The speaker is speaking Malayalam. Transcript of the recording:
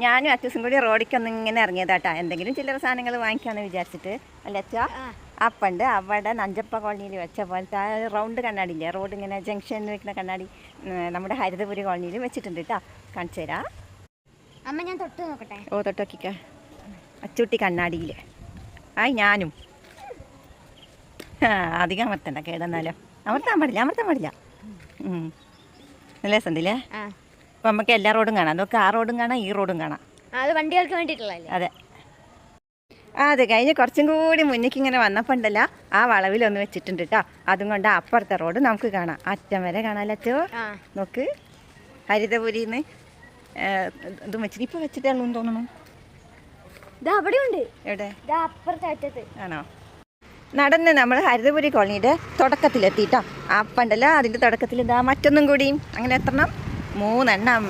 ഞാനും അച്ഛസും കൂടി റോഡിക്കൊന്നും ഇങ്ങനെ ഇറങ്ങിയതാട്ടാ, എന്തെങ്കിലും ചില്ലറ സാധനങ്ങൾ വാങ്ങിക്കാമെന്ന് വിചാരിച്ചിട്ട്. അല്ല അച്ഛാ, അപ്പണ്ട് അവിടെ നഞ്ചപ്പ കോളനിയിൽ വെച്ച പോലത്തെ ആ റൗണ്ട് കണ്ണാടിയില്ലേ, റോഡ് ഇങ്ങനെ ജംഗ്ഷനിൽ വെക്കുന്ന കണ്ണാടി നമ്മുടെ ഹരിതപുരി കോളനിയിൽ വെച്ചിട്ടുണ്ട് കേട്ടോ. കാണിച്ചു തരാം അമ്മ, ഞാൻ തൊട്ട് നോക്കട്ടെ. ഓ, തൊട്ട് നോക്കിക്ക. അച്ചൂട്ടി കണ്ണാടിയിൽ. ആയി ഞാനും. അധികം അമർത്തണ്ട, കേടെന്നാലോ. അമർത്താൻ പാടില്ല. നല്ല രസമുണ്ടല്ലേ. അപ്പം നമുക്ക് എല്ലാ റോഡും കാണാം. നോക്ക്, ആ റോഡും കാണാം, ഈ റോഡും കാണാം. അത് വണ്ടികൾക്ക് വേണ്ടിയിട്ടുള്ളതല്ലേ? അതെ. അത് കഴിഞ്ഞ് കുറച്ചും കൂടി മുന്നിലേക്ക് ഇങ്ങനെ വന്നപ്പോൾ ഉണ്ടല്ലോ, ആ വളവിലൊന്ന് വെച്ചിട്ടുണ്ട് കേട്ടോ. അതും കൊണ്ട് അപ്പുറത്തെ റോഡ് നമുക്ക് കാണാം, അറ്റം വരെ കാണാമല്ലോ അച്ചോ. നോക്ക്, ഹരിതപുരിന്ന് ഇതും വെച്ചിട്ട് ഇപ്പം വെച്ചിട്ടേ ഉള്ളൂ എന്ന് തോന്നുന്നു. എവിടെ ആണോ? നടന്ന് നമ്മൾ ഹരിതപുരി കോളനിയുടെ തുടക്കത്തിലെത്തിയിട്ടോ. അപ്പണ്ടല്ലോ അതിൻ്റെ തുടക്കത്തിൽ ഇതാ മറ്റൊന്നും കൂടിയും. അങ്ങനെ എത്രണ്ണം? 3 എണ്ണം.